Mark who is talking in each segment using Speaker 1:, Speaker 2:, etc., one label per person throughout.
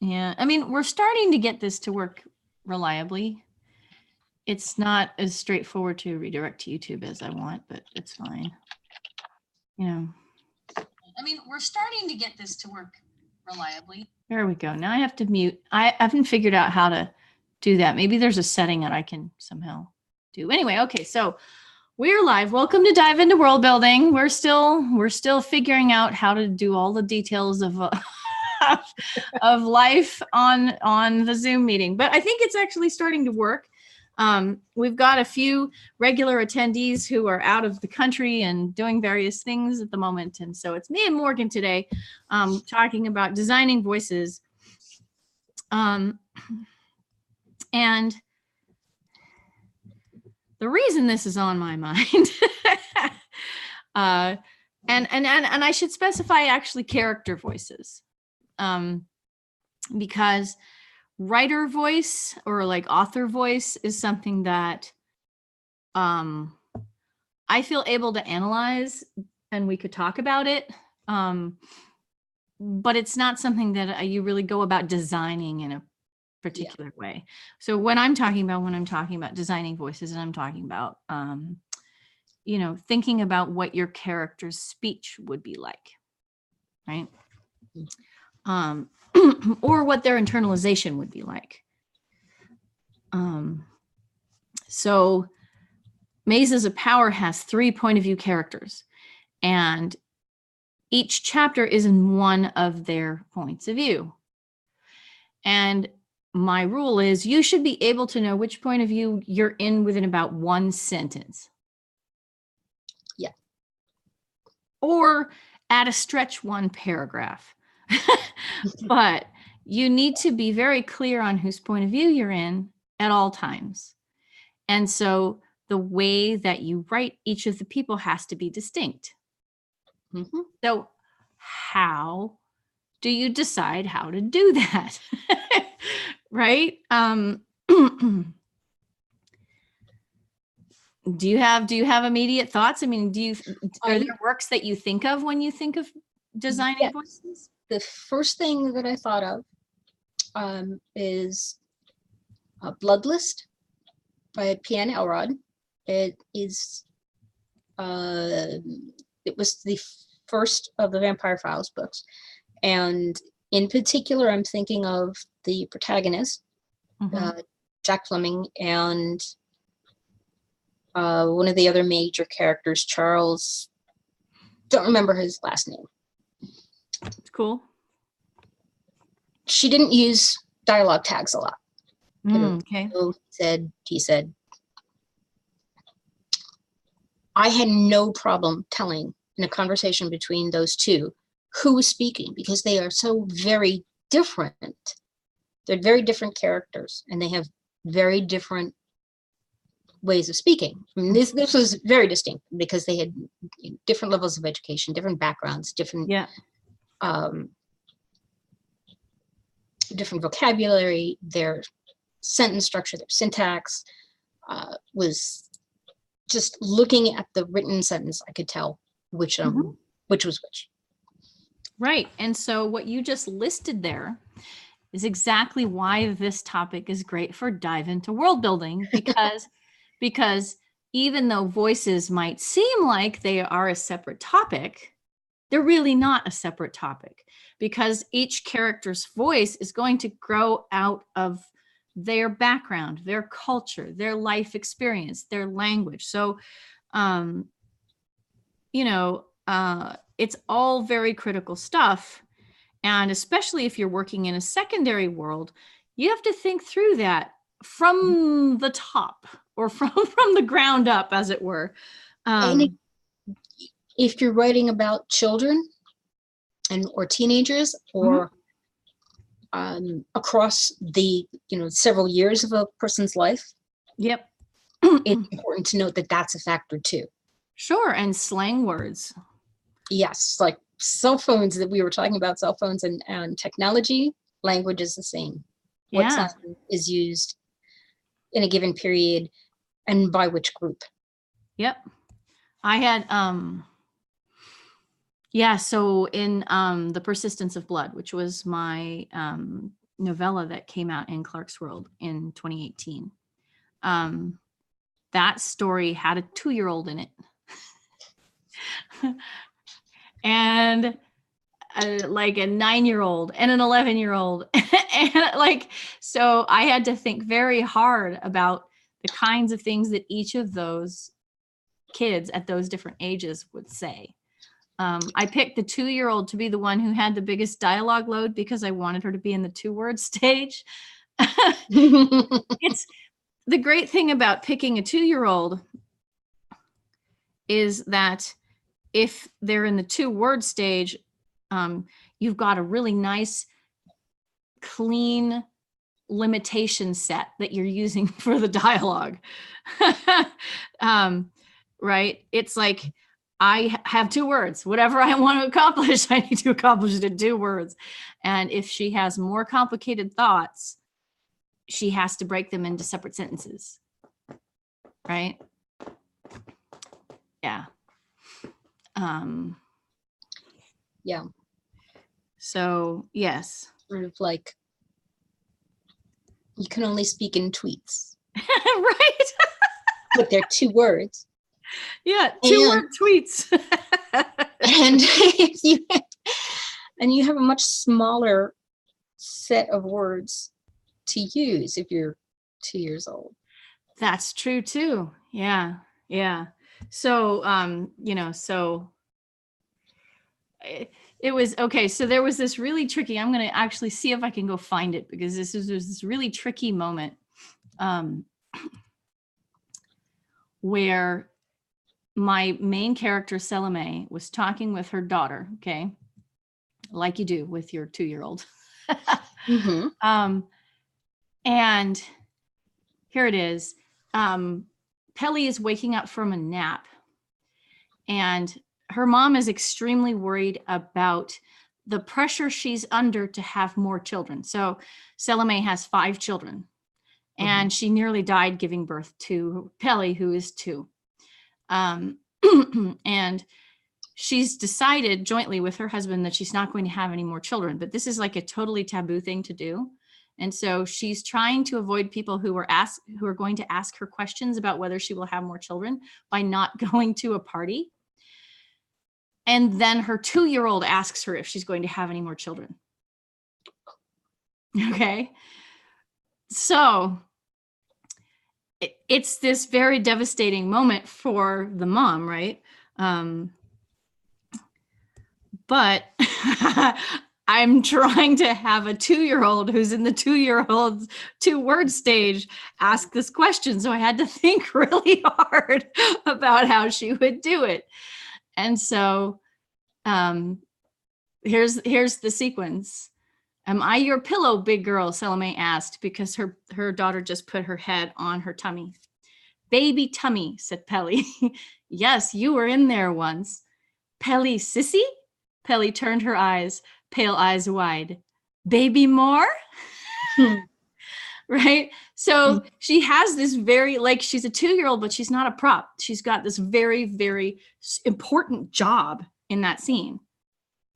Speaker 1: Yeah. I mean, we're starting to get this to work reliably. It's not as straightforward to redirect to YouTube as I want, but it's fine. I mean, we're starting to get this to work reliably. There we go. Now I have to mute. I haven't figured out how to do that. Maybe there's a setting that I can somehow do. Anyway, okay, so we're live. Welcome to Dive into World Building. We're still figuring out how to do all the details of of life on the Zoom meeting, but I think it's actually starting to work. We've got a few regular attendees who are out of the country and doing various things at the moment. And so it's me and Morgan today talking about designing voices. And the reason this is on my mind, and I should specify actually character voices, because writer voice or like author voice is something that I feel able to analyze and we could talk about it. But it's not something that you really go about designing in a particular way. So when I'm talking about designing voices, and I'm talking about, thinking about what your character's speech would be like, right? Or what their internalization would be like. So Mazes of Power has 3 point of view characters, and each chapter is in one of their points of view. And my rule is you should be able to know which point of view you're in within about one sentence.
Speaker 2: Yeah.
Speaker 1: Or at a stretch, one paragraph. But you need to be very clear on whose point of view you're in at all times. And so the way that you write each of the people has to be distinct.
Speaker 2: Mm-hmm.
Speaker 1: So how do you decide how to do that? Right? Do you have immediate thoughts? I mean, are there works that you think of when you think of designing voices?
Speaker 2: The first thing that I thought of is a Bloodlist by P.N. Elrod. It was the first of the Vampire Files books, and in particular, I'm thinking of the protagonist, Jack Fleming, and one of the other major characters, Charles. Don't remember his last name.
Speaker 1: It's cool.
Speaker 2: She didn't use dialogue tags a lot.
Speaker 1: Okay.
Speaker 2: He said. I had no problem telling in a conversation between those two who was speaking, because they are so very different. They're very different characters, and they have very different ways of speaking. I mean, this was very distinct because they had different levels of education, different backgrounds, different different vocabulary. Their sentence structure, their syntax was just looking at the written sentence. I could tell which was which.
Speaker 1: Right. And so what you just listed there is exactly why this topic is great for Dive into World Building, because even though voices might seem like they are a separate topic, they're really not a separate topic, because each character's voice is going to grow out of their background, their culture, their life experience, their language. So, it's all very critical stuff. And especially if you're working in a secondary world, you have to think through that from the top, or from the ground up, as it were.
Speaker 2: And if you're writing about children or teenagers, or across the several years of a person's life, it's important to note that that's a factor too.
Speaker 1: Sure. And slang words.
Speaker 2: Yes, like cell phones, that we were talking about, cell phones and technology. Language is the same. What slang is used in a given period and by which group.
Speaker 1: Yep. I had so in The Persistence of Blood, which was my novella that came out in Clark's World in 2018. That story had a 2-year-old in it. And like a 9-year-old and an 11-year-old. And like, so I had to think very hard about the kinds of things that each of those kids at those different ages would say. I picked the 2-year-old to be the one who had the biggest dialogue load because I wanted her to be in the 2-word stage. It's the great thing about picking a 2-year-old is that if they're in the 2-word stage, you've got a really nice, clean limitation set that you're using for the dialogue. Right? It's like, I have 2 words. Whatever I want to accomplish, I need to accomplish it in 2 words. And if she has more complicated thoughts, she has to break them into separate sentences. Right? Yeah.
Speaker 2: Yeah.
Speaker 1: So, yes.
Speaker 2: Sort of like, you can only speak in tweets.
Speaker 1: Right?
Speaker 2: But they're 2 words.
Speaker 1: Yeah, 2-word tweets.
Speaker 2: and you have a much smaller set of words to use if you're 2 years old.
Speaker 1: That's true too. Yeah. Yeah. So, so it was okay. So there was this really tricky, I'm going to actually see if I can go find it, because there's this really tricky moment where my main character, Salome, was talking with her daughter. Okay. Like you do with your 2-year-old.
Speaker 2: Mm-hmm.
Speaker 1: And here it is. Pelly is waking up from a nap, and her mom is extremely worried about the pressure she's under to have more children. So Salome has 5 children, and she nearly died giving birth to Pelly, who is 2. And she's decided jointly with her husband that she's not going to have any more children, but this is like a totally taboo thing to do. And so she's trying to avoid people who are going to ask her questions about whether she will have more children by not going to a party. And then her 2-year-old asks her if she's going to have any more children. Okay. So it's this very devastating moment for the mom, right? But I'm trying to have a 2-year-old who's in the 2-year-old's 2-word stage ask this question. So I had to think really hard about how she would do it. And so here's the sequence. Am I your pillow, big girl? Salome asked, because her daughter just put her head on her tummy. Baby tummy, said Pelly. Yes, you were in there once. Pelly, sissy? Pelly turned her eyes, pale eyes wide. Baby more? Right? So she has this very, like, she's a 2-year-old, but she's not a prop. She's got this very, very important job in that scene.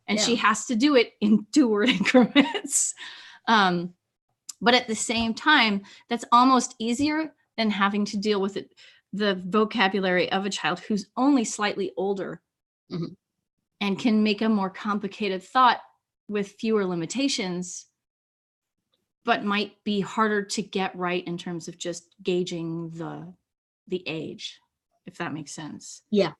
Speaker 1: And she has to do it in 2-word increments. But at the same time, that's almost easier than having to deal with the vocabulary of a child who's only slightly older and can make a more complicated thought with fewer limitations, but might be harder to get right in terms of just gauging the age, if that makes sense.
Speaker 2: Yeah.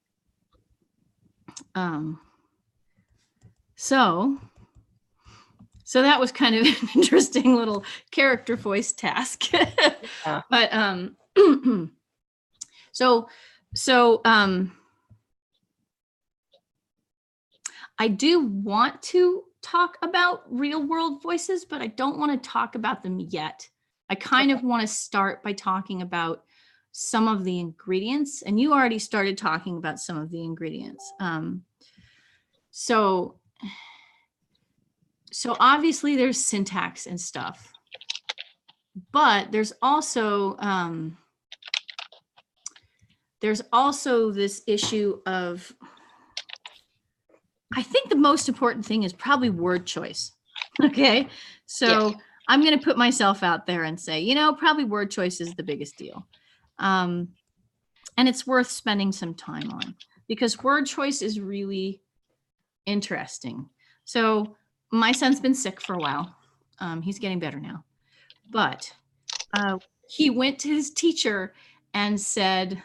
Speaker 1: So that was kind of an interesting little character voice task. But I do want to talk about real world voices, but I don't want to talk about them yet. I kind of want to start by talking about some of the ingredients, and you already started talking about some of the ingredients. So obviously there's syntax and stuff, but there's also this issue of, I think the most important thing is probably word choice. Okay. So I'm going to put myself out there and say, probably word choice is the biggest deal. And it's worth spending some time on because word choice is really interesting. So my son's been sick for a while. He's getting better now. But he went to his teacher and said,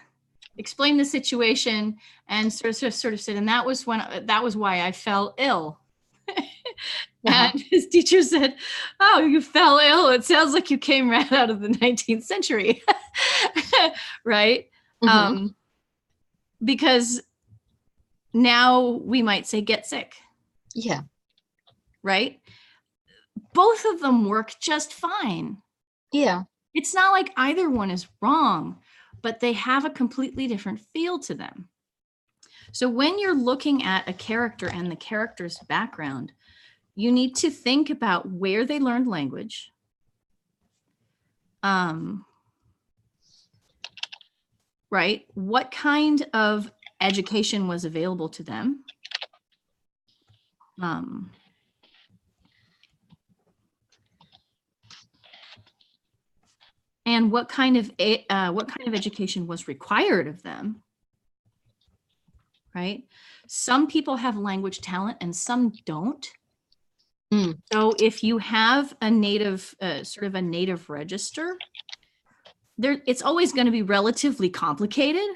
Speaker 1: explain the situation, and sort of said, and that was why I fell ill. And his teacher said, oh, you fell ill. It sounds like you came right out of the 19th century. Right? Because now we might say get sick.
Speaker 2: Yeah.
Speaker 1: Right? Both of them work just fine.
Speaker 2: Yeah.
Speaker 1: It's not like either one is wrong, but they have a completely different feel to them. So when you're looking at a character and the character's background, you need to think about where they learned language, right? What kind of education was available to them? And what kind of education was required of them? Right? Some people have language talent and some don't. So if you have a native, sort of a native register, it's always going to be relatively complicated,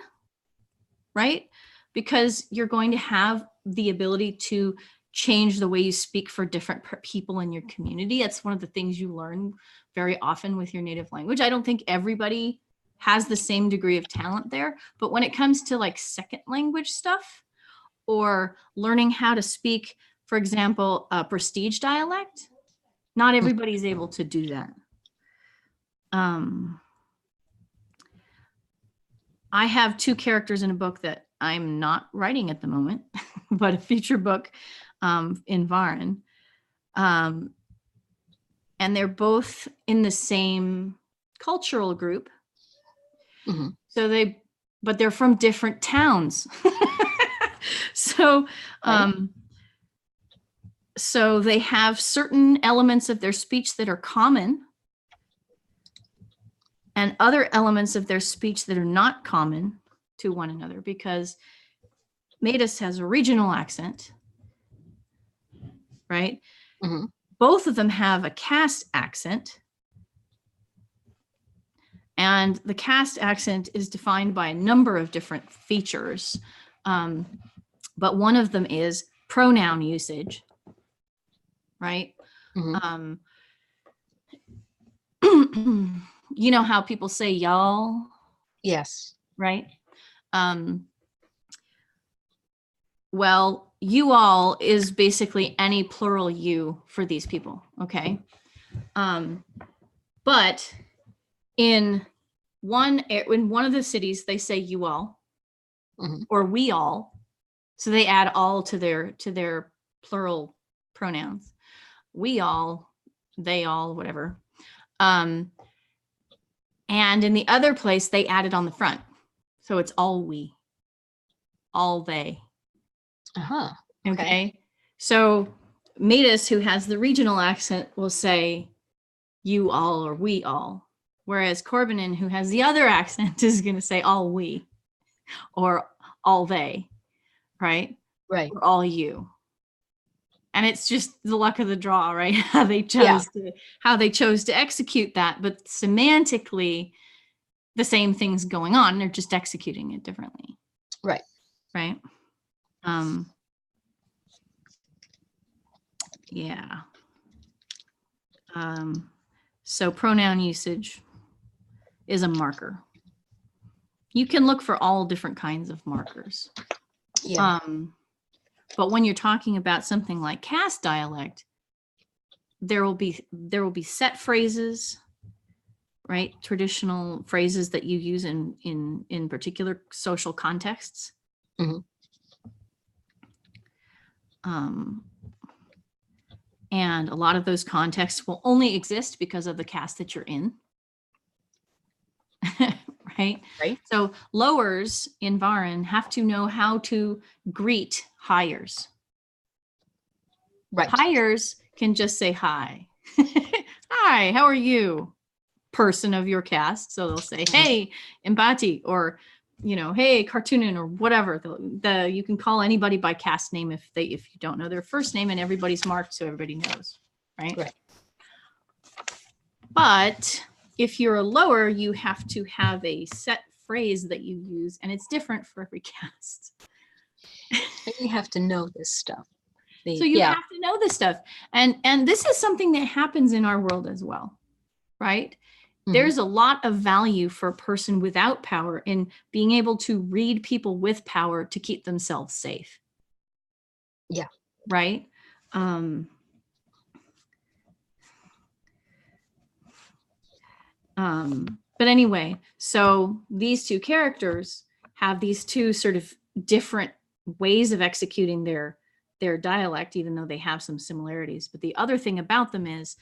Speaker 1: right? Because you're going to have the ability to change the way you speak for different people in your community. That's one of the things you learn very often with your native language. I don't think everybody has the same degree of talent there, but when it comes to like second language stuff or learning how to speak, for example, a prestige dialect, not everybody's able to do that. I have 2 characters in a book that I'm not writing at the moment, but a future book in Varan. And they're both in the same cultural group. So but they're from different towns. So, so they have certain elements of their speech that are common and other elements of their speech that are not common to one another, because Matus has a regional accent, right? Both of them have a cast accent. And the cast accent is defined by a number of different features. But one of them is pronoun usage, right? You know how people say y'all?
Speaker 2: Yes.
Speaker 1: Right? Well, you all is basically any plural you for these people, okay? But in one of the cities, they say you all or we all. So they add all to their plural pronouns. We all, they all, whatever. And in the other place, they add it on the front. So it's all we, all they. Okay. So Matus, who has the regional accent, will say you all or we all. Whereas Corbinin, who has the other accent, is going to say all we or all they, right?
Speaker 2: Right.
Speaker 1: Or all you. And it's just the luck of the draw, right? How they chose to execute that. But semantically, the same thing's going on. They're just executing it differently.
Speaker 2: Right.
Speaker 1: Right. Yeah. So pronoun usage is a marker. You can look for all different kinds of markers.
Speaker 2: Yeah.
Speaker 1: But when you're talking about something like cast dialect, there will be set phrases, right? Traditional phrases that you use in particular social contexts. And a lot of those contexts will only exist because of the cast that you're in. Right? So lowers in Varan have to know how to greet highers.
Speaker 2: Right.
Speaker 1: Highers can just say hi. hi, how are you? Person of your cast. So they'll say, hey, Mbati, or, hey, Cartoonin, or whatever. You can call anybody by cast name if you don't know their first name, and everybody's marked so everybody knows, right?
Speaker 2: Right.
Speaker 1: But if you're a lower, you have to have a set phrase that you use, and it's different for every cast.
Speaker 2: And you have to know this stuff.
Speaker 1: So you have to know this stuff. And this is something that happens in our world as well, right? Mm-hmm. There's a lot of value for a person without power in being able to read people with power to keep themselves safe.
Speaker 2: Yeah.
Speaker 1: Right? But anyway, so these two characters have these two sort of different ways of executing their dialect, even though they have some similarities. But the other thing about them is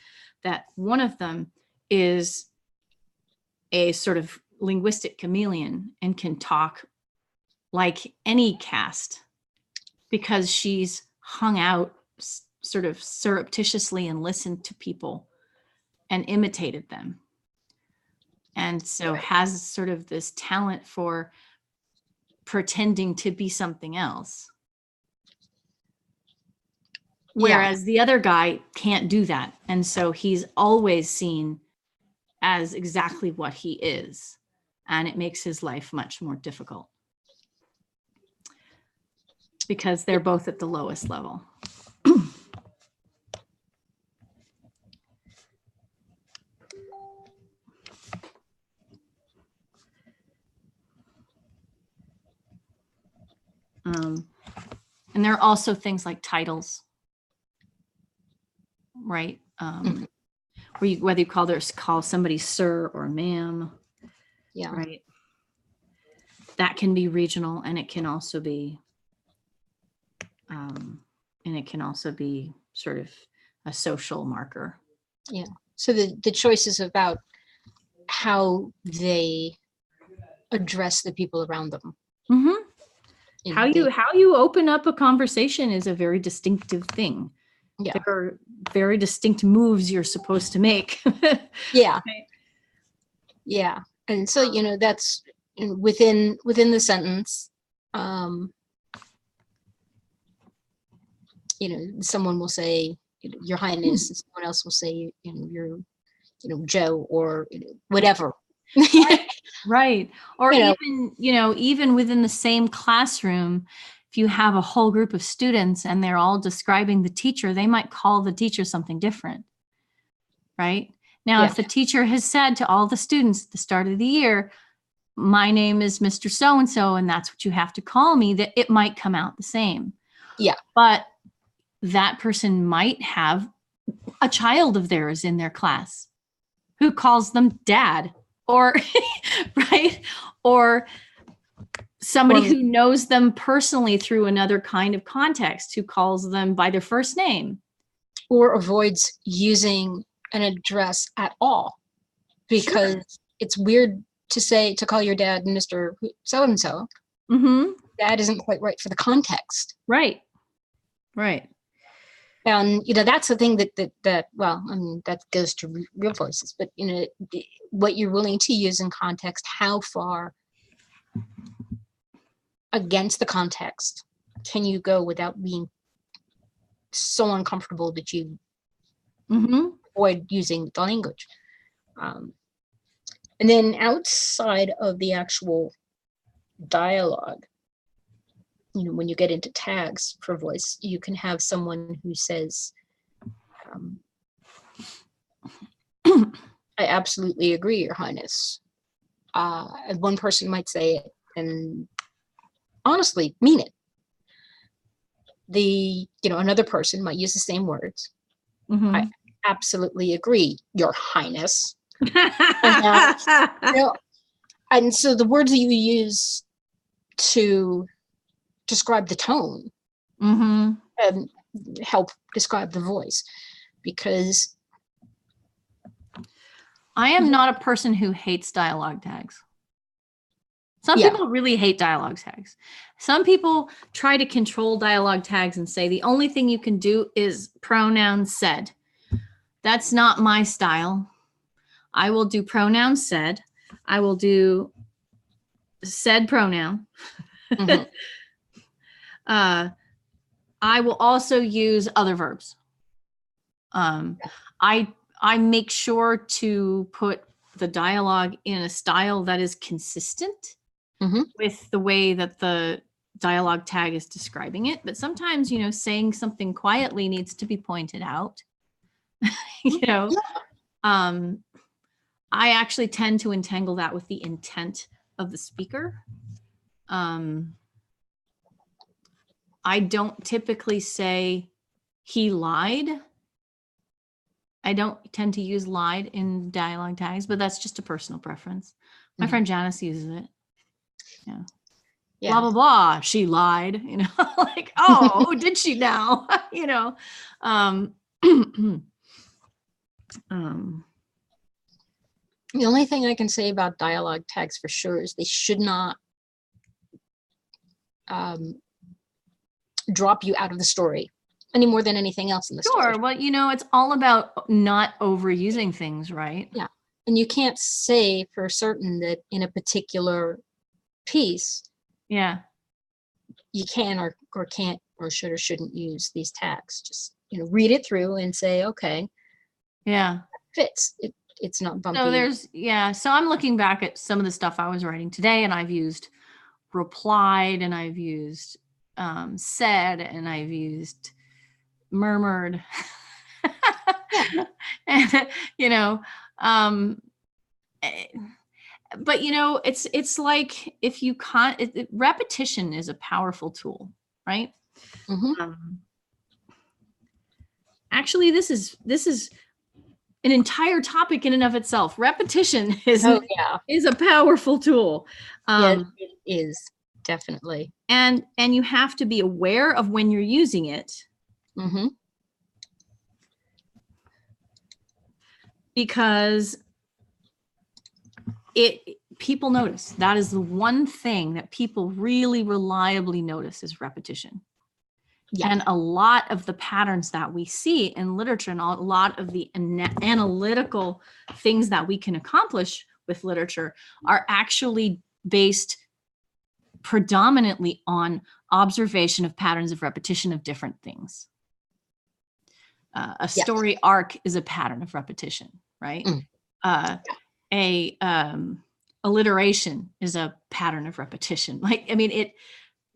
Speaker 1: that one of them is a sort of linguistic chameleon and can talk like any cast because she's hung out sort of surreptitiously and listened to people and imitated them. And so has sort of this talent for pretending to be something else. Whereas the other guy can't do that. And so he's always seen as exactly what he is. And it makes his life much more difficult because they're both at the lowest level. And there are also things like titles, right? Whether you call somebody sir or ma'am, right? That can be regional, and it can also be, sort of a social marker.
Speaker 2: Yeah. So the choice is about how they address the people around them.
Speaker 1: Mm-hmm. How you open up a conversation is a very distinctive thing. Yeah. There are very distinct moves you're supposed to make.
Speaker 2: Yeah. Okay. Yeah. And so, that's within the sentence, someone will say, Your Highness, and someone else will say, you're, Joe, or whatever.
Speaker 1: Right. Or even within the same classroom, if you have a whole group of students and they're all describing the teacher, they might call the teacher something different. Right? Now, if the teacher has said to all the students at the start of the year, my name is Mr. So-and-so, and that's what you have to call me, that it might come out the same.
Speaker 2: Yeah.
Speaker 1: But that person might have a child of theirs in their class who calls them dad, or right, or somebody who knows them personally through another kind of context who calls them by their first name,
Speaker 2: or avoids using an address at all because it's weird to call your dad Mr. So-and-so.
Speaker 1: Mm-hmm.
Speaker 2: That isn't quite right for the context.
Speaker 1: Right.
Speaker 2: And, that's the thing that goes to real voices, but, what you're willing to use in context, how far against the context can you go without being so uncomfortable that you avoid using the language. And then outside of the actual dialogue, when you get into tags for voice, you can have someone who says, I absolutely agree, Your Highness. And one person might say it and honestly mean it. Another person might use the same words.
Speaker 1: Mm-hmm.
Speaker 2: I absolutely agree, Your Highness. And so the words that you use to describe the tone help describe the voice, because
Speaker 1: I am not a person who hates dialogue tags. Some people really hate dialogue tags. Some people try to control dialogue tags and say the only thing you can do is pronoun said. That's not my style. I will do pronoun said. I will do said pronoun.
Speaker 2: Mhm.
Speaker 1: I will also use other verbs. I make sure to put the dialogue in a style that is consistent
Speaker 2: Mhm.
Speaker 1: with the way that the dialogue tag is describing it. But sometimes, saying something quietly needs to be pointed out.
Speaker 2: Yeah.
Speaker 1: I actually tend to entangle that with the intent of the speaker. I don't typically say he lied. I don't tend to use lied in dialogue tags, but that's just a personal preference. My friend Janice uses it. Yeah. Blah, blah, blah. She lied, like, oh, did she now?
Speaker 2: The only thing I can say about dialogue tags for sure is they should not drop you out of the story any more than anything else in the story.
Speaker 1: Sure. Well, it's all about not overusing things, right?
Speaker 2: Yeah. And you can't say for certain that in a particular piece,
Speaker 1: yeah,
Speaker 2: you can or can't or should or shouldn't use these tags. Just, read it through and say, okay,
Speaker 1: yeah,
Speaker 2: fits. It's not bumpy.
Speaker 1: So I'm looking back at some of the stuff I was writing today, and I've used replied, and I've used said, and I've used murmured. And, but it's like if you can't, repetition is a powerful tool, right? Actually, this is an entire topic in and of itself. Repetition is a powerful tool.
Speaker 2: It is, definitely.
Speaker 1: And you have to be aware of when you're using it. Because people notice. That is the one thing that people really reliably notice is repetition. Yeah. And a lot of the patterns that we see in literature and a lot of the analytical things that we can accomplish with literature are actually based predominantly on observation of patterns of repetition of different things. A story arc is a pattern of repetition, right? Alliteration is a pattern of repetition.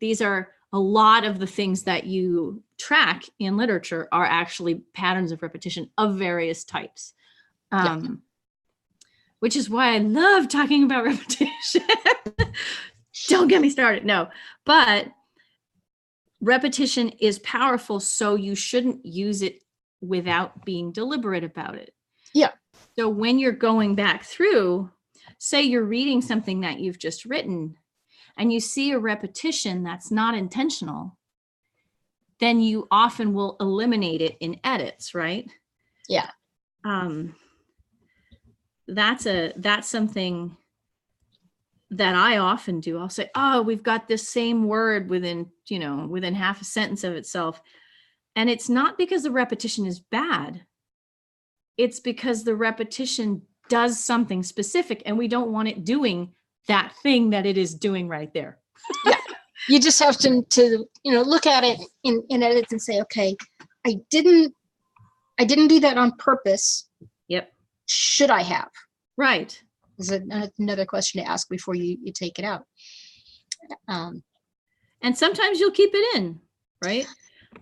Speaker 1: These are a lot of the things that you track in literature are actually patterns of repetition of various types. Which is why I love talking about repetition. Don't get me started. No, but repetition is powerful, so you shouldn't use it without being deliberate about it.
Speaker 2: Yeah.
Speaker 1: So when you're going back through, say you're reading something that you've just written and you see a repetition that's not intentional, then you often will eliminate it in edits, right?
Speaker 2: Yeah.
Speaker 1: That's something that I often do. I'll say, oh, we've got this same word within half a sentence of itself. And it's not because the repetition is bad. It's because the repetition does something specific and we don't want it doing that thing that it is doing right there.
Speaker 2: Yeah. You just have to look at it in edits and say, okay, I didn't do that on purpose.
Speaker 1: Yep.
Speaker 2: Should I have?
Speaker 1: Right.
Speaker 2: Is another question to ask before you take it out.
Speaker 1: And sometimes you'll keep it in, right?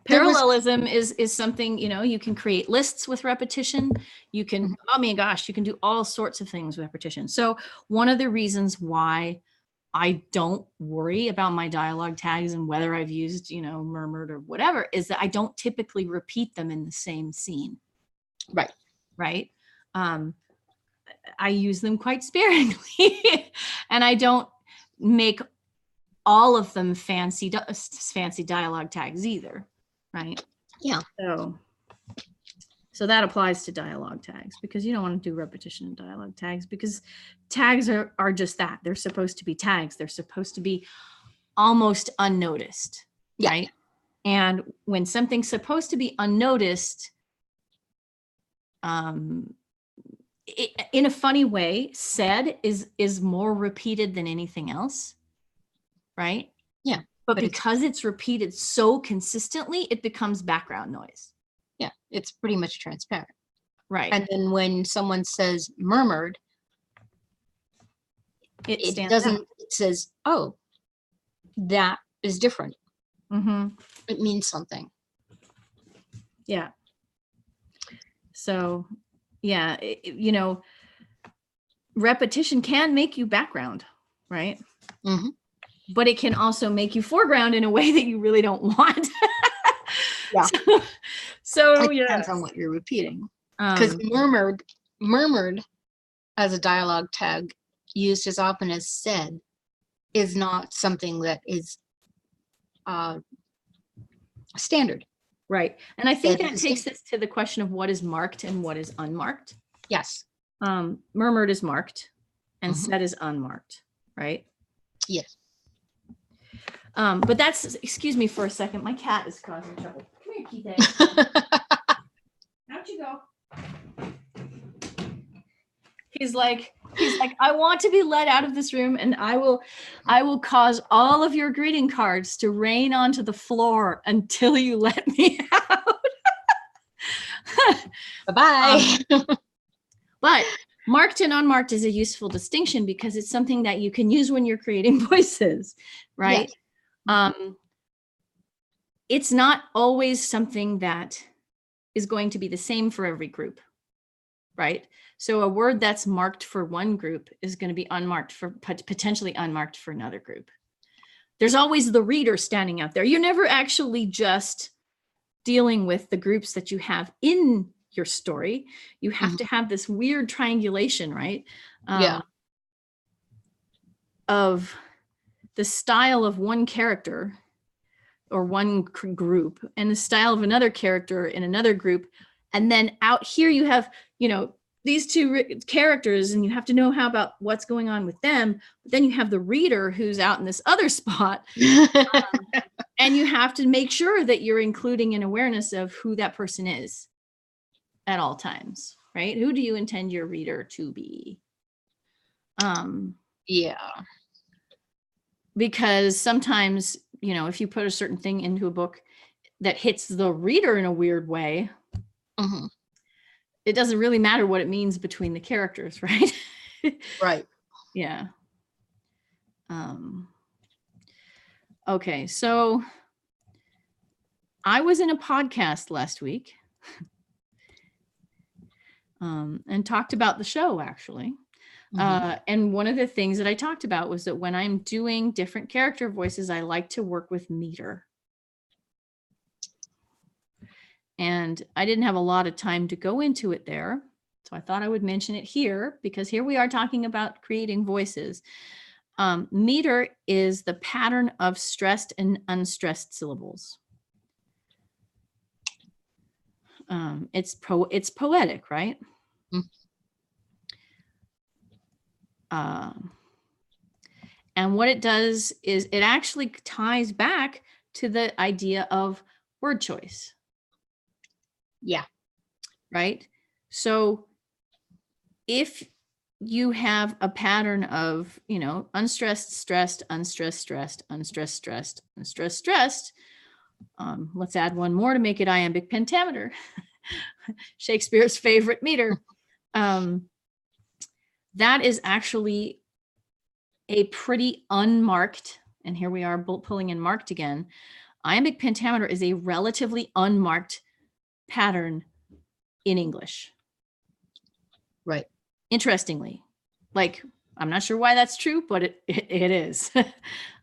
Speaker 1: Parallelism is something, you can create lists with repetition. You can, oh my gosh, you can do all sorts of things with repetition. So one of the reasons why I don't worry about my dialogue tags and whether I've used, murmured or whatever, is that I don't typically repeat them in the same scene.
Speaker 2: Right.
Speaker 1: Right. I use them quite sparingly and I don't make all of them fancy dialogue tags either. Right.
Speaker 2: Yeah.
Speaker 1: So that applies to dialogue tags because you don't want to do repetition in dialogue tags because tags are just that. They're supposed to be tags. They're supposed to be almost unnoticed.
Speaker 2: Yeah.
Speaker 1: Right. And when something's supposed to be unnoticed, in a funny way, said is more repeated than anything else, right?
Speaker 2: Yeah.
Speaker 1: But because it's repeated so consistently, it becomes background noise.
Speaker 2: Yeah, it's pretty much transparent.
Speaker 1: Right.
Speaker 2: And then when someone says murmured,
Speaker 1: it
Speaker 2: doesn't,
Speaker 1: out.
Speaker 2: It says, oh, that is different.
Speaker 1: Mm-hmm.
Speaker 2: It means something.
Speaker 1: Yeah. So, yeah, repetition can make you background, right?
Speaker 2: Mm-hmm.
Speaker 1: But it can also make you foreground in a way that you really don't want.
Speaker 2: Yeah.
Speaker 1: So
Speaker 2: it depends on what you're repeating. Because murmured as a dialogue tag used as often as said is not something that is standard.
Speaker 1: Right. And I think that takes us to the question of what is marked and what is unmarked.
Speaker 2: Yes.
Speaker 1: Murmured is marked and said is unmarked, right?
Speaker 2: Yes.
Speaker 1: But that's, excuse me for a second, my cat is causing trouble. Come here, Keith. How'd you go? He's like, I want to be let out of this room, and I will cause all of your greeting cards to rain onto the floor until you let me out.
Speaker 2: Bye-bye.
Speaker 1: But marked and unmarked is a useful distinction because it's something that you can use when you're creating voices, right? Yes. It's not always something that is going to be the same for every group, right? So a word that's marked for one group is going to be unmarked for potentially unmarked for another group. There's always the reader standing out there. You're never actually just dealing with the groups that you have in your story. You have to have this weird triangulation, right? Of the style of one character or one group and the style of another character in another group. And then out here you have, these two characters, and you have to know how about what's going on with them. But then you have the reader who's out in this other spot. And you have to make sure that you're including an awareness of who that person is at all times, right? Who do you intend your reader to be?
Speaker 2: Yeah.
Speaker 1: Because sometimes, if you put a certain thing into a book that hits the reader in a weird way, it doesn't really matter what it means between the characters, right?
Speaker 2: Right.
Speaker 1: Yeah. Okay, so I was in a podcast last week and talked about the show, actually. And one of the things that I talked about was that when I'm doing different character voices, I like to work with meter. And I didn't have a lot of time to go into it there. So I thought I would mention it here because here we are talking about creating voices. Meter is the pattern of stressed and unstressed syllables. It's poetic, right? And what it does is it actually ties back to the idea of word choice.
Speaker 2: Yeah.
Speaker 1: Right? So if you have a pattern of, unstressed, stressed, unstressed, stressed, unstressed, stressed, unstressed, stressed, let's add one more to make it iambic pentameter. Shakespeare's favorite meter. That is actually a pretty unmarked, and here we are pulling in marked again. Iambic pentameter is a relatively unmarked pattern in English.
Speaker 2: Right.
Speaker 1: Interestingly, I'm not sure why that's true, but it is.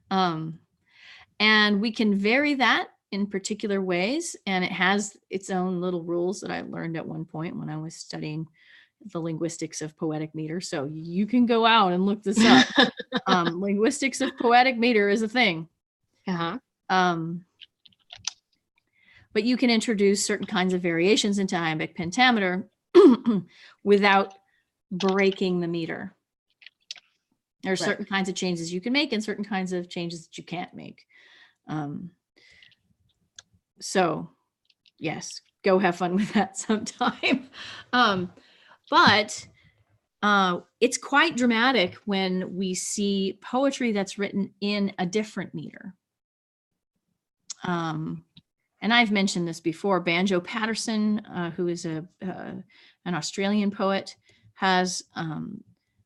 Speaker 1: And we can vary that in particular ways, and it has its own little rules that I learned at one point when I was studying the linguistics of poetic meter. So you can go out and look this up. Linguistics of poetic meter is a thing. But you can introduce certain kinds of variations into iambic pentameter without breaking the meter. There are certain kinds of changes you can make and certain kinds of changes that you can't make. So yes, go have fun with that sometime. But it's quite dramatic when we see poetry that's written in a different meter. And I've mentioned this before. Banjo Patterson, who is an Australian poet, has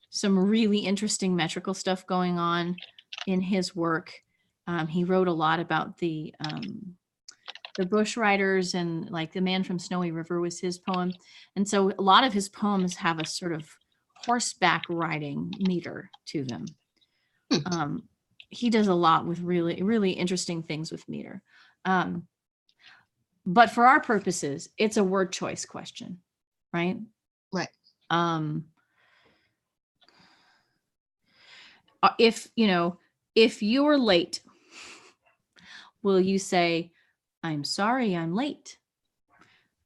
Speaker 1: some really interesting metrical stuff going on in his work. He wrote a lot about the bush riders, and like The Man from Snowy River was his poem. And so a lot of his poems have a sort of horseback riding meter to them. He does a lot with really, really interesting things with meter. But for our purposes, it's a word choice question, right?
Speaker 2: Right.
Speaker 1: If you're late, will you say, "I'm sorry, I'm late,"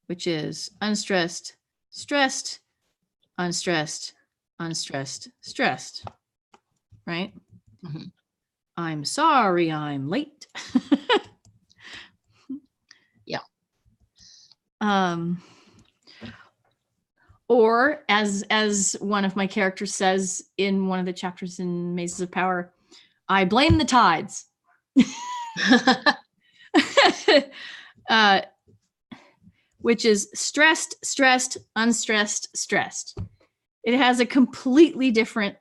Speaker 1: which is unstressed, stressed, unstressed, unstressed, stressed, right?
Speaker 2: Mm-hmm.
Speaker 1: I'm sorry, I'm late.
Speaker 2: Yeah.
Speaker 1: Or as one of my characters says in one of the chapters in Mazes of Power, I blame the tides. Which is stressed, stressed, unstressed, stressed. It has a completely different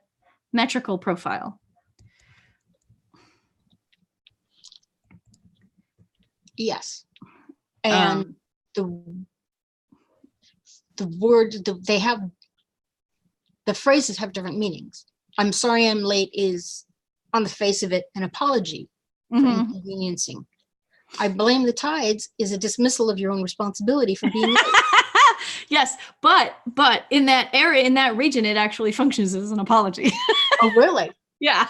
Speaker 1: metrical profile.
Speaker 2: Yes. And the phrases have different meanings. I'm sorry I'm late is, on the face of it, an apology for inconveniencing. I blame the tides is a dismissal of your own responsibility for being late.
Speaker 1: Yes, but in that area, in that region, it actually functions as an apology.
Speaker 2: Oh, really?
Speaker 1: Yeah.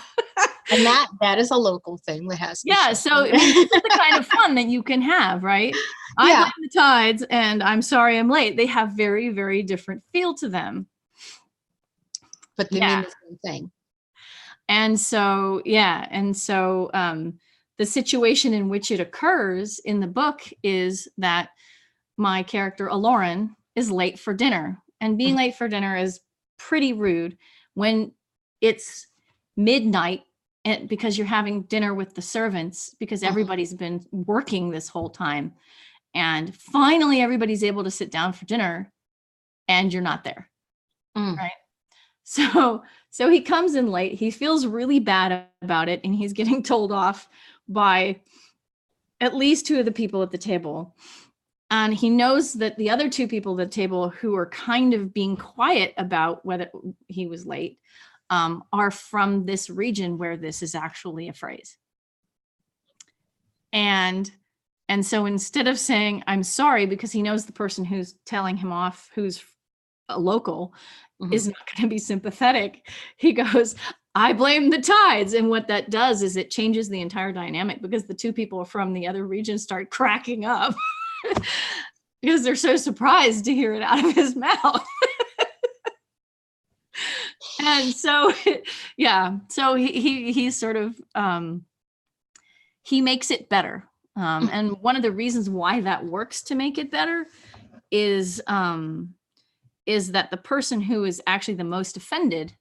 Speaker 2: And that is a local thing that has.
Speaker 1: Yeah. So I mean, this is the kind of fun that you can have, right? I blame the tides and I'm sorry I'm late. They have very, very different feel to them.
Speaker 2: But they mean the same thing.
Speaker 1: And so, the situation in which it occurs in the book is that my character, Aloran, is late for dinner. And being late for dinner is pretty rude when it's midnight, and because you're having dinner with the servants, because everybody's been working this whole time. And finally, everybody's able to sit down for dinner and you're not there. Right. So he comes in late. He feels really bad about it. And he's getting told off by at least two of the people at the table. And he knows that the other two people at the table who are kind of being quiet about whether he was late are from this region where this is actually a phrase. And so instead of saying, I'm sorry, because he knows the person who's telling him off, who's a local, is not going to be sympathetic, he goes, I blame the tides. And what that does is it changes the entire dynamic, because the two people from the other region start cracking up because they're so surprised to hear it out of his mouth. And so, so he sort of, he makes it better. And one of the reasons why that works to make it better is that the person who is actually the most offended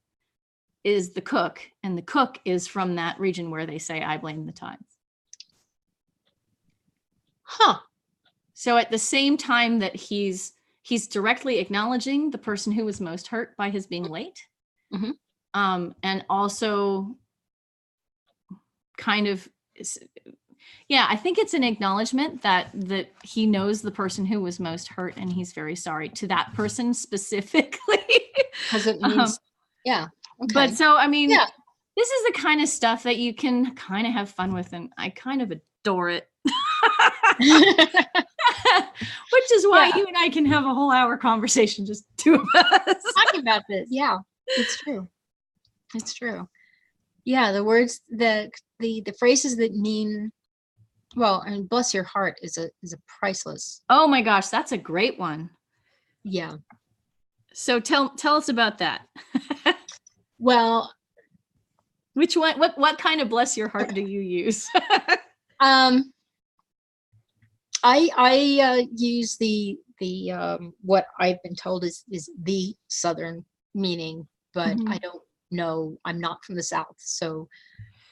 Speaker 1: is the cook, and the cook is from that region where they say, I blame the tides. So at the same time that he's directly acknowledging the person who was most hurt by his being late, and also kind of, I think it's an acknowledgement that he knows the person who was most hurt, and he's very sorry to that person specifically.
Speaker 2: Because it means, okay.
Speaker 1: But so, I mean, this is the kind of stuff that you can kind of have fun with, and I kind of adore it. Which is why you and I can have a whole hour conversation, just two of us
Speaker 2: talking about this. Yeah, it's true. It's true. Yeah, the words, the phrases that mean, well, and bless your heart is a priceless.
Speaker 1: Oh my gosh, that's a great one.
Speaker 2: Yeah.
Speaker 1: So tell us about that.
Speaker 2: Well,
Speaker 1: which one? What kind of bless your heart do you use?
Speaker 2: I use the what I've been told is the Southern meaning, but I don't know. I'm not from the South, so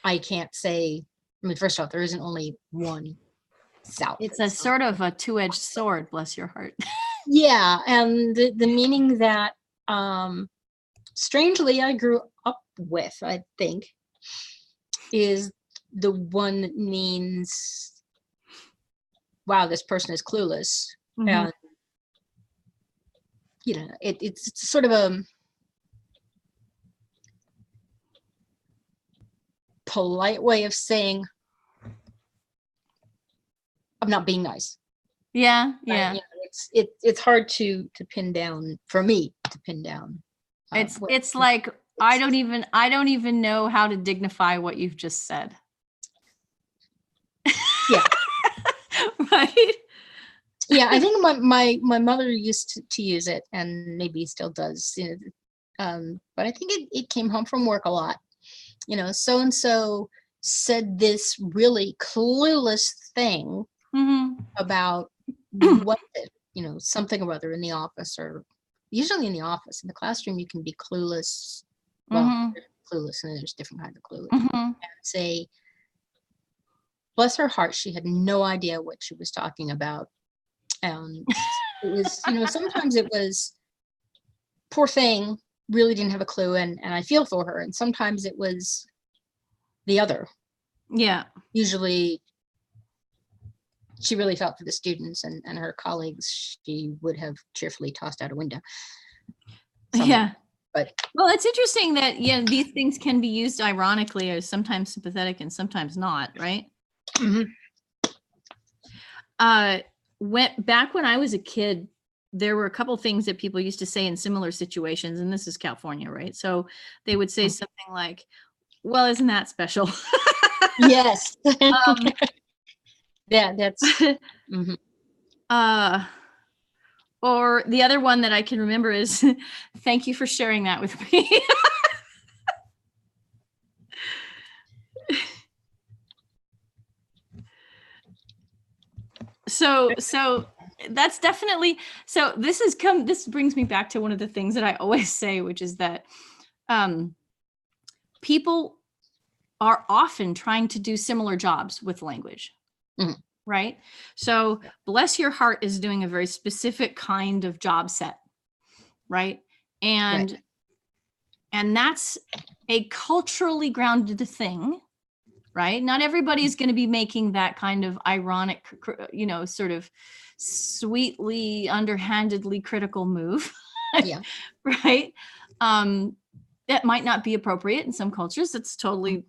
Speaker 2: I can't say. I mean, first off, there isn't only one South.
Speaker 1: It's a sort of a two-edged sword, bless your heart.
Speaker 2: Yeah, and the meaning that strangely I grew up with, I think, is the one that means, wow, this person is clueless. And it's sort of a polite way of saying I'm not being nice.
Speaker 1: Yeah.
Speaker 2: It's hard to pin down, for me to pin down.
Speaker 1: It's like I don't even know how to dignify what you've just said.
Speaker 2: Yeah.
Speaker 1: Right.
Speaker 2: Yeah, I think my mother used to use it, and maybe still does. But I think it came home from work a lot. So and so said this really clueless thing about what something or other in the office, or usually in the office. In the classroom, you can be clueless. Well, clueless, and there's different kinds of clueless. And say, bless her heart, she had no idea what she was talking about. It was, sometimes it was, poor thing, really didn't have a clue, and I feel for her. And sometimes it was the other.
Speaker 1: Yeah.
Speaker 2: Usually she really felt for the students and her colleagues. She would have cheerfully tossed out a window.
Speaker 1: Yeah.
Speaker 2: But
Speaker 1: well, it's interesting that these things can be used ironically, or sometimes sympathetic and sometimes not, right? Back when I was a kid, there were a couple things that people used to say in similar situations, and this is California, right? So they would say something like, well, isn't that special?
Speaker 2: Yes. Yeah, that's
Speaker 1: or the other one that I can remember is, thank you for sharing that with me. So that's definitely, so this brings me back to one of the things that I always say, which is that people are often trying to do similar jobs with language. Right? So bless your heart is doing a very specific kind of job set, right? And that's a culturally grounded thing, right? Not everybody's going to be making that kind of ironic, sort of sweetly, underhandedly critical move.
Speaker 2: Yeah.
Speaker 1: Right? That might not be appropriate in some cultures. It's totally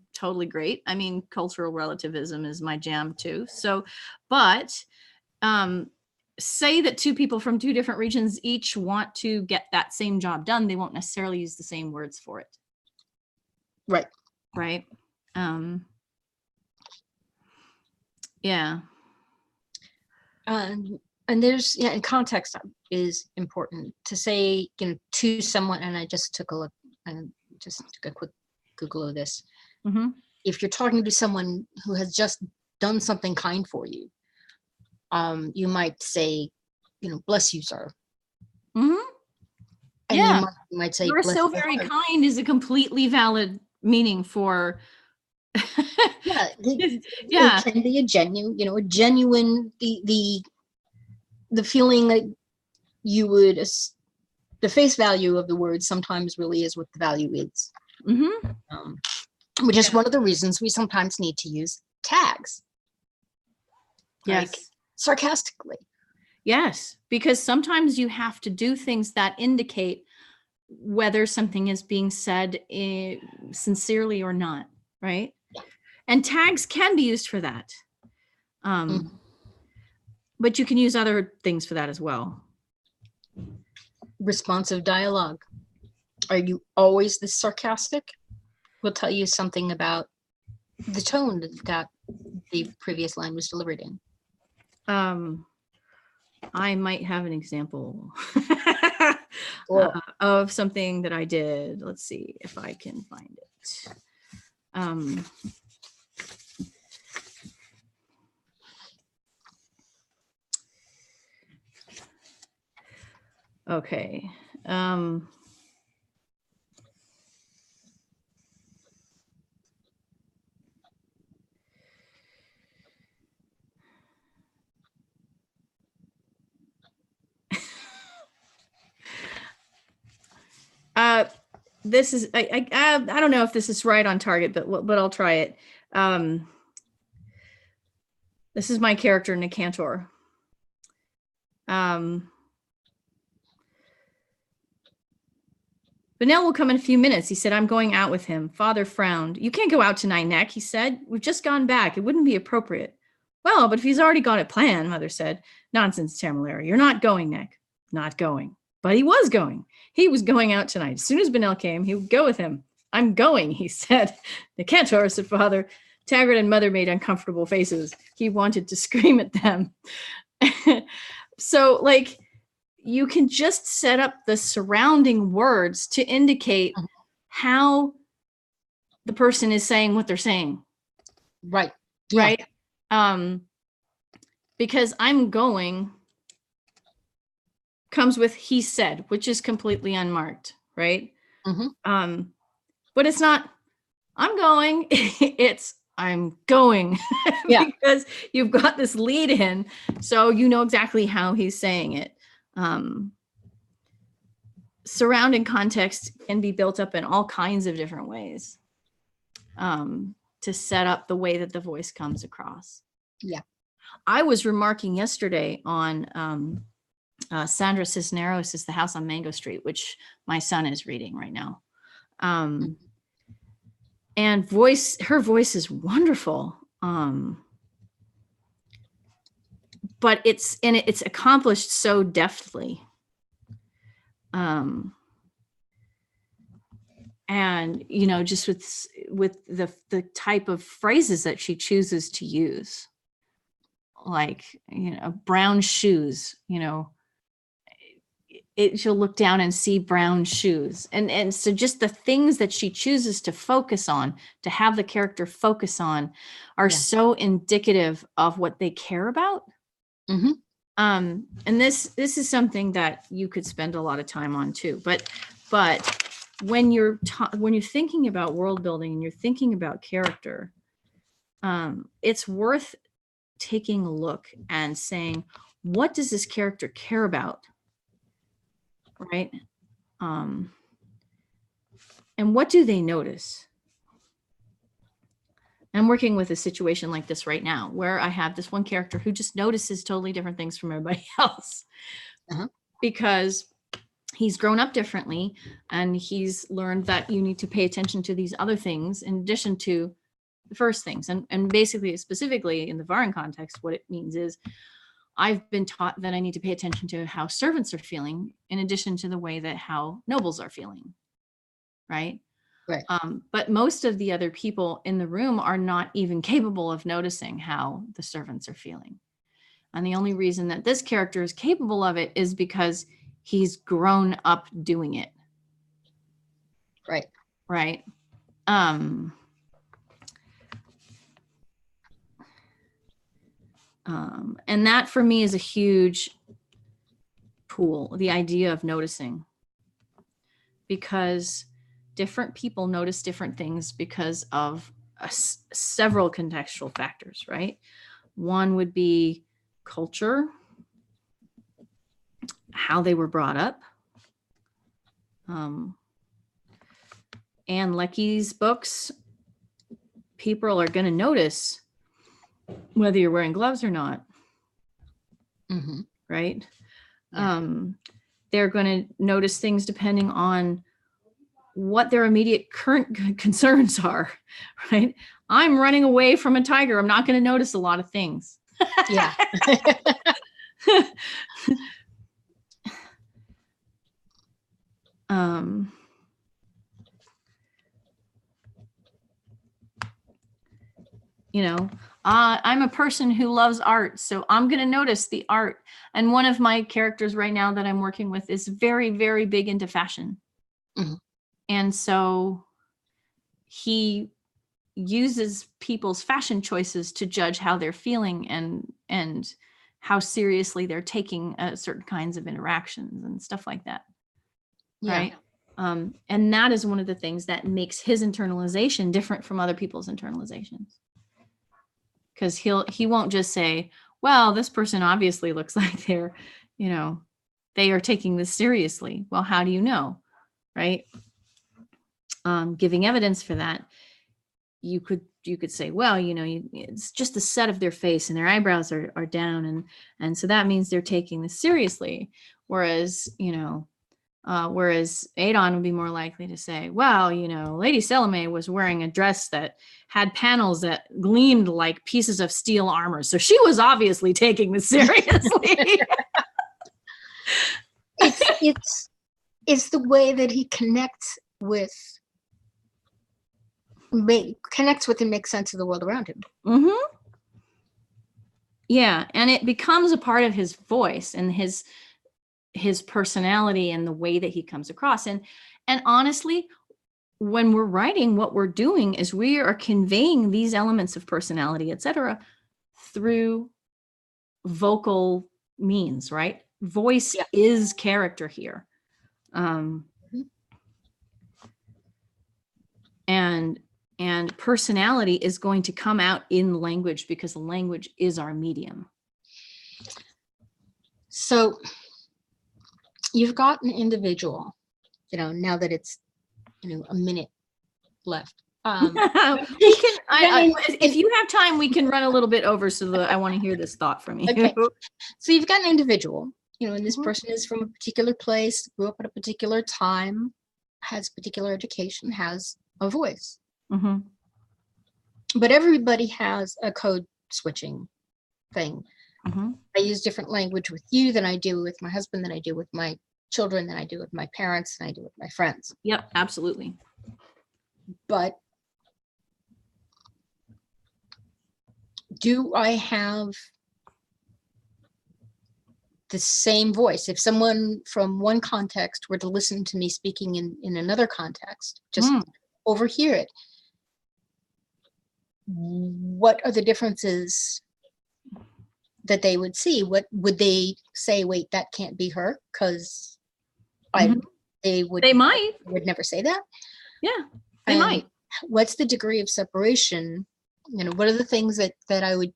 Speaker 1: great. I mean, cultural relativism is my jam too. So, but say that two people from two different regions each want to get that same job done, they won't necessarily use the same words for it.
Speaker 2: Right.
Speaker 1: Right. Yeah.
Speaker 2: And there's, and context is important to say, to someone, and I just took a look and just took a quick Google of this. If you're talking to someone who has just done something kind for you, you might say, bless you, sir. And you might say,
Speaker 1: you're so very kind is a completely valid meaning for
Speaker 2: it can be a genuine, the feeling that you would, the face value of the word sometimes really is what the value is. Which is one of the reasons we sometimes need to use tags.
Speaker 1: Yes.
Speaker 2: Like, sarcastically.
Speaker 1: Yes, because sometimes you have to do things that indicate whether something is being said sincerely or not, right?
Speaker 2: Yeah.
Speaker 1: And tags can be used for that. But you can use other things for that as well.
Speaker 2: Responsive dialogue. Are you always this sarcastic? Will tell you something about the tone that the previous line was delivered in.
Speaker 1: I might have an example of something that I did. Let's see if I can find it. Okay. This is I don't know if this is right on target, but I'll try it. This is my character Nicantor. Benel will come in a few minutes. He said, I'm going out with him. Father frowned. You can't go out tonight, Neck, he said. We've just gone back. It wouldn't be appropriate. Well, but if he's already got it planned, Mother said. Nonsense, Tamalara. You're not going, Neck. Not going. But he was going. He was going out tonight. As soon as Benel came, he would go with him. I'm going, he said. Nicantor, said Father. Taggart and Mother made uncomfortable faces. He wanted to scream at them. So, like, you can just set up the surrounding words to indicate how the person is saying what they're saying.
Speaker 2: Right.
Speaker 1: Yeah. Right. Because I'm going comes with he said, which is completely unmarked. Right. Mm-hmm. But it's not, I'm going, it's I'm going. Yeah. Because you've got this lead in, so you know exactly how he's saying it. Surrounding context can be built up in all kinds of different ways to set up the way that the voice comes across. Yeah. I was remarking yesterday on Sandra Cisneros' The House on Mango Street, which my son is reading right now. And her voice is wonderful. But it's accomplished so deftly. And you know, just with the type of phrases that she chooses to use, like, you know, brown shoes, you know, she'll look down and see brown shoes, and so just the things that she chooses to focus on, to have the character focus on, are so indicative of what they care about. Mm-hmm. And this is something that you could spend a lot of time on too, but when you're thinking about world building and you're thinking about character, it's worth taking a look and saying, what does this character care about? Right? And what do they notice? I'm working with a situation like this right now, where I have this one character who just notices totally different things from everybody else. Because he's grown up differently, and he's learned that you need to pay attention to these other things in addition to the first things. And basically, specifically in the Varan context, what it means is I've been taught that I need to pay attention to how servants are feeling in addition to the way that how nobles are feeling. Right. Right. But most of the other people in the room are not even capable of noticing how the servants are feeling. And the only reason that this character is capable of it is because he's grown up doing it. Right. Right. And that for me is a huge pool, the idea of noticing, because different people notice different things because of several contextual factors, right? One would be culture, how they were brought up. Anne Leckie's books, people are going to notice whether you're wearing gloves or not. Mm-hmm. Right? Yeah. They're going to notice things depending on what their immediate current concerns are, right? I'm running away from a tiger. I'm not going to notice a lot of things. Yeah. You know, I'm a person who loves art, so I'm going to notice the art. And one of my characters right now that I'm working with is very, very big into fashion. Mm-hmm. And so he uses people's fashion choices to judge how they're feeling and how seriously they're taking certain kinds of interactions and stuff like that.
Speaker 2: Yeah.
Speaker 1: Right. And that is one of the things that makes his internalization different from other people's internalizations. Because he won't just say, well, this person obviously looks like they're, they are taking this seriously. Well, how do you know? Right. Giving evidence for that, you could say, well, it's just the set of their face and their eyebrows are down. And so that means they're taking this seriously. Whereas, whereas Adon would be more likely to say, well, Lady Salome was wearing a dress that had panels that gleamed like pieces of steel armor. So she was obviously taking this seriously.
Speaker 2: It's the way that he connects with and makes sense of the world around him.
Speaker 1: Mm-hmm. Yeah. And it becomes a part of his voice and his personality and the way that he comes across. And honestly, when we're writing, what we're doing is we are conveying these elements of personality, etc., through vocal means, right? Voice is character here. And personality is going to come out in language because language is our medium.
Speaker 2: So you've got an individual, now that it's, a minute left.
Speaker 1: If you have time, we can run a little bit over I want to hear this thought from you.
Speaker 2: Okay. So you've got an individual, and this person is from a particular place, grew up at a particular time, has particular education, has a voice.
Speaker 1: Mm-hmm.
Speaker 2: But everybody has a code switching thing.
Speaker 1: Mm-hmm.
Speaker 2: I use different language with you than I do with my husband, than I do with my children, than I do with my parents, than I do with my friends.
Speaker 1: Yep, absolutely.
Speaker 2: But do I have the same voice? If someone from one context were to listen to me speaking in another context, just overhear it, what are the differences that they would see? What would they say? Wait, that can't be her, because they might would never say that.
Speaker 1: Yeah, they might.
Speaker 2: What's the degree of separation? What are the things that I would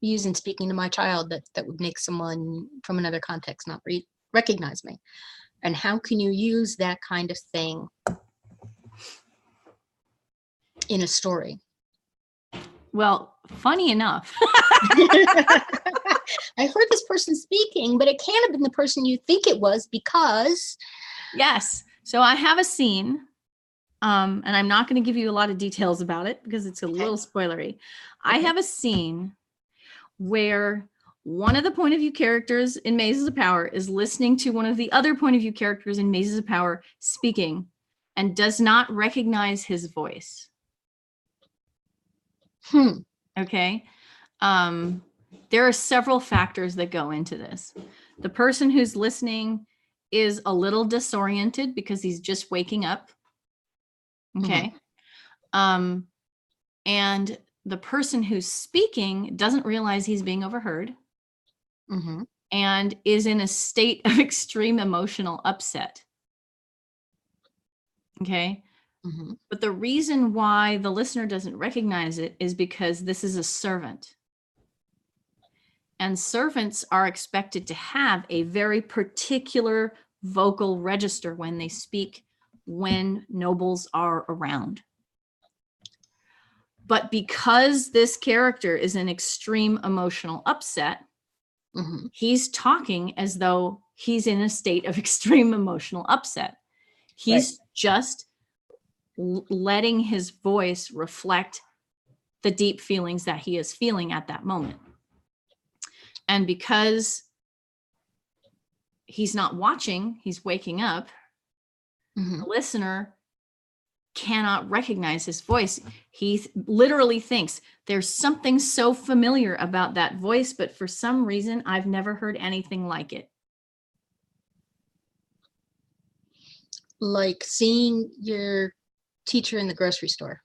Speaker 2: use in speaking to my child that would make someone from another context not recognize me? And how can you use that kind of thing in a story?
Speaker 1: Well, funny enough.
Speaker 2: I heard this person speaking, but it can't have been the person you think it was, because...
Speaker 1: Yes. So I have a scene, and I'm not going to give you a lot of details about it because it's a little spoilery. I have a scene where one of the point of view characters in Mazes of Power is listening to one of the other point of view characters in Mazes of Power speaking and does not recognize his voice. Okay. There are several factors that go into this. The person who's listening is a little disoriented because he's just waking up. Okay. And the person who's speaking doesn't realize he's being overheard and is in a state of extreme emotional upset. Okay. But the reason why the listener doesn't recognize it is because this is a servant. And servants are expected to have a very particular vocal register when they speak, when nobles are around. But because this character is in extreme emotional upset, he's talking as though he's in a state of extreme emotional upset. He's just letting his voice reflect the deep feelings that he is feeling at that moment. And because he's not watching, he's waking up, the listener cannot recognize his voice. He literally thinks there's something so familiar about that voice, but for some reason, I've never heard anything like it.
Speaker 2: Like seeing your teacher in the grocery store.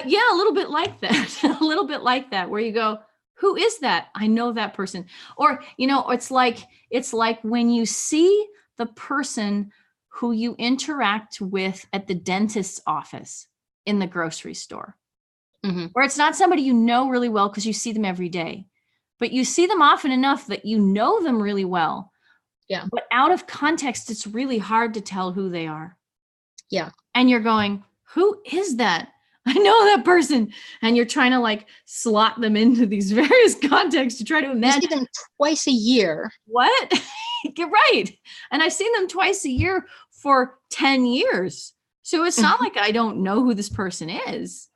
Speaker 1: Yeah, a little bit like that. A little bit like that, where you go, Who is that? I know that person. Or, it's like when you see the person who you interact with at the dentist's office in the grocery store, where it's not somebody you know really well because you see them every day, but you see them often enough that you know them really well.
Speaker 2: Yeah.
Speaker 1: But out of context, it's really hard to tell who they are.
Speaker 2: Yeah.
Speaker 1: And you're going, who is that? I know that person. And you're trying to like slot them into these various contexts to try to imagine.
Speaker 2: You see them twice a year.
Speaker 1: What? You're right. And I've seen them twice a year for 10 years. So it's not like I don't know who this person is,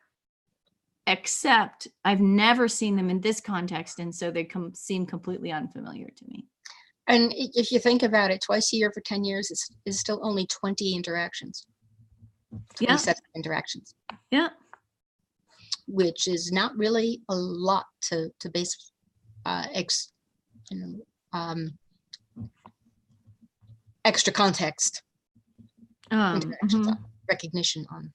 Speaker 1: except I've never seen them in this context. And so they seem completely unfamiliar to me.
Speaker 2: And if you think about it, twice a year for 10 years is still only 20 interactions. 20 sets of interactions.
Speaker 1: Yeah.
Speaker 2: Which is not really a lot to base extra context interactions on, recognition on,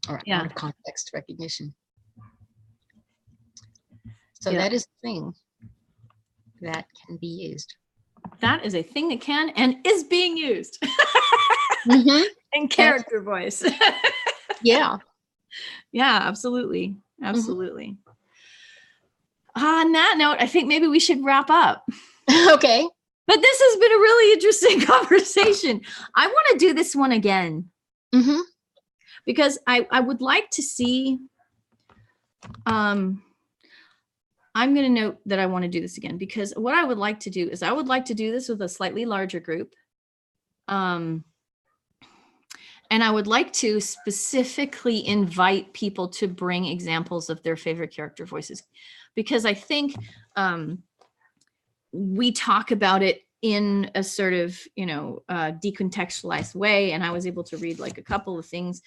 Speaker 2: or out of context recognition. So that is a thing that can be used.
Speaker 1: That is a thing that can and is being used. In character voice.
Speaker 2: Yeah.
Speaker 1: Yeah, absolutely. Absolutely. On that note, I think maybe we should wrap up.
Speaker 2: Okay.
Speaker 1: But this has been a really interesting conversation. I want to do this one again. Because I would like to see, I'm going to note that I want to do this again, because what I would like to do is I would like to do this with a slightly larger group. And I would like to specifically invite people to bring examples of their favorite character voices, because I think we talk about it in a sort of, decontextualized way. And I was able to read like a couple of things.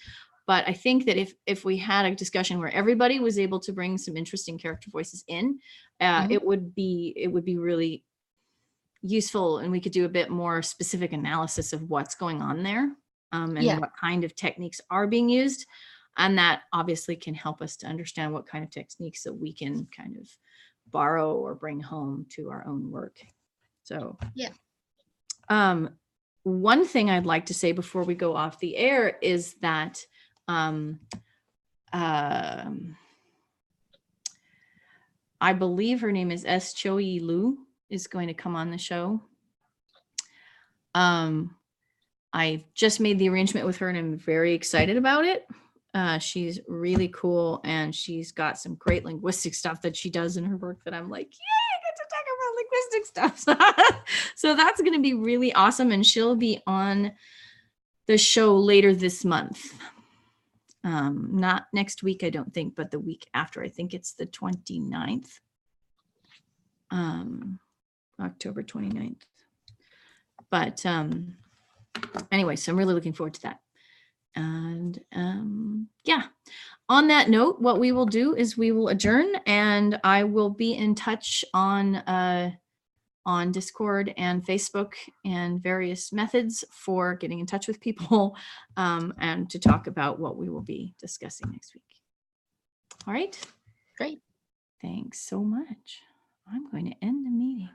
Speaker 1: But I think that if we had a discussion where everybody was able to bring some interesting character voices in, it would be really useful, and we could do a bit more specific analysis of what's going on there. And what kind of techniques are being used. And that obviously can help us to understand what kind of techniques that we can kind of borrow or bring home to our own work. So, one thing I'd like to say before we go off the air is that I believe her name is S. Choi Lu is going to come on the show. I just made the arrangement with her and I'm very excited about it. She's really cool and she's got some great linguistic stuff that she does in her work that I'm like, yay, I get to talk about linguistic stuff. So that's going to be really awesome. And she'll be on the show later this month. Not next week, I don't think, but the week after. I think it's the 29th. October 29th. But anyway, so I'm really looking forward to that. And on that note, what we will do is we will adjourn, and I will be in touch on Discord and Facebook and various methods for getting in touch with people and to talk about what we will be discussing next week. All right.
Speaker 2: Great.
Speaker 1: Thanks so much. I'm going to end the meeting.